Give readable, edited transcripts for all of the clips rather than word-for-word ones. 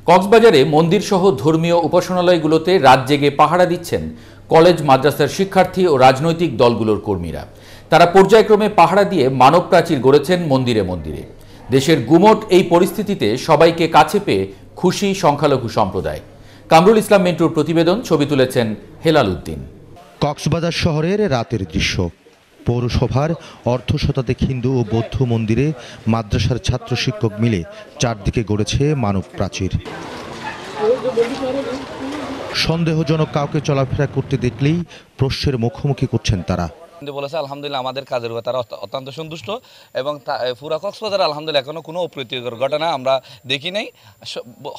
কক্সবাজারে মন্দিরসহ ধর্মীয় উপাসনালয়গুলোতে রাত জেগে পাহারা দিচ্ছেন কলেজ মাদ্রাসার শিক্ষার্থী ও রাজনৈতিক দলগুলোর কর্মীরা। তারা পর্যায়ক্রমে পাহারা দিয়ে মানব প্রাচীর গড়েছেন মন্দিরে মন্দিরে। দেশের গুমোট এই পরিস্থিতিতে সবাইকে কাছে পেয়ে খুশি সংখ্যালঘু সম্প্রদায়। কামরুল ইসলাম মিন্টুর প্রতিবেদন, ছবি তুলেছেন হেলাল উদ্দিন। কক্সবাজার শহরের রাতের দৃশ্য। পৌরসভার অর্ধশতাধিক হিন্দু ও বৌদ্ধ মন্দিরে মাদ্রাসার ছাত্র শিক্ষক মিলে চারদিকে গড়েছে মানব প্রাচীর। সন্দেহজনক কাউকে চলাফেরা করতে দেখলেই প্রশ্নের মুখোমুখি করছেন তারা। বলেছে আলহামদুলিল্লাহ আমাদের কাজের উপর তারা অত্যন্ত সন্তুষ্ট এবং পুরা কক্সবাজার আলহামদুলিল্লাহ এখনো কোনো অপ্রীতিকর ঘটনা আমরা দেখি নাই,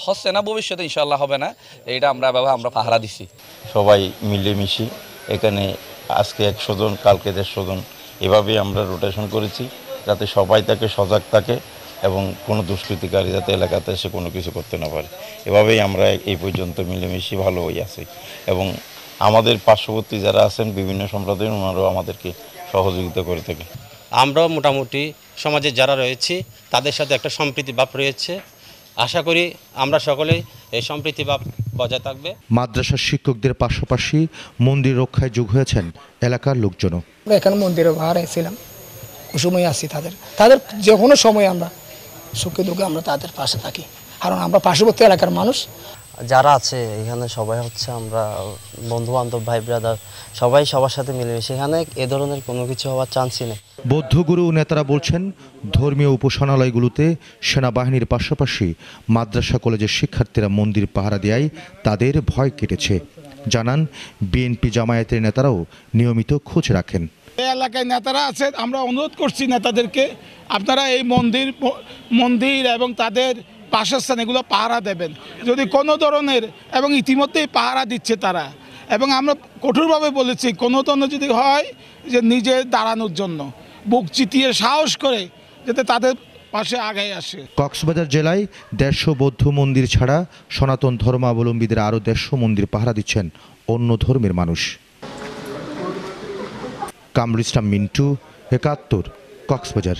হচ্ছে না, ভবিষ্যতে ইনশাআল্লাহ হবে না। এটা আমরা পাহারা দিছি। সবাই মিলেমিশে এখানে আজকে 100 জন, কালকে 150 জন, এভাবেই আমরা রোটেশন করেছি যাতে সবাই তাকে সজাগ থাকে এবং কোনো দুষ্কৃতিকারী যাতে এলাকাতে এসে কোনো কিছু করতে না পারে। এভাবেই আমরা এই পর্যন্ত মিলেমিশে ভালো হয়ে আছি এবং আমাদের পার্শ্ববর্তী যারা আছেন বিভিন্ন সম্প্রদায়ের, ওনারাও আমাদেরকে সহযোগিতা করে থাকে। আমরাও মোটামুটি সমাজে যারা রয়েছি তাদের সাথে একটা সম্প্রীতি ভাব রয়েছে। আশা করি আমরা সকলেই এই সম্প্রীতি ভাব বজায় থাকবে। মাদ্রাসার শিক্ষকদের পাশাপাশি মন্দির রক্ষায় যোগ হয়েছেন এলাকার লোকজনও। এখানে মন্দিরে পাহারায় ছিলাম, ওই সময় আসছি তাদের যে কোনো সময় আমরা সুখে দুঃখে আমরা তাদের পাশে থাকি, কারণ আমরা পার্শ্ববর্তী এলাকার মানুষ। যারা আছে এখানে সবাই হচ্ছে আমরা বন্ধু বান্ধব, ভাই ব্রাদার, সবাই সবার সাথে মিলেমিশে, এখানে এ ধরনের কোনো কিছু হওয়ার চান্সই নেই। বৌদ্ধগুরু নেতারা বলছেন, ধর্মীয় উপাসনালয়গুলোতে সেনাবাহিনীর পাশাপাশি মাদ্রাসা কলেজের শিক্ষার্থীরা মন্দির পাহারা দেওয়ায় তাদের ভয় কেটেছে। জানান, বিএনপি জামায়াতের নেতারাও নিয়মিত খোঁজ রাখেন। এই এলাকায় নেতারা আছে, আমরা অনুরোধ করছি নেতাদেরকে, আপনারা এই মন্দির এবং তাদের বাসস্থান এগুলো পাহারা দেবেন যদি কোনো ধরনের, এবং ইতিমধ্যেই পাহারা দিচ্ছে তারা। এবং আমরা কঠোরভাবে বলেছি, কোনো ধরনের যদি হয় যে নিজে দাঁড়ানোর জন্য বুক চিতিয়ে সাহস করে যাতে তাদের পাশে আগায় আসে। কক্সবাজার জেলায় 150 বৌদ্ধ মন্দির ছাড়া সনাতন ধর্মাবলম্বীদের আরও 150 মন্দির পাহারা দিচ্ছেন অন্য ধর্মের মানুষ। কামরুল ইসলাম মিন্টু, 71, কক্সবাজার।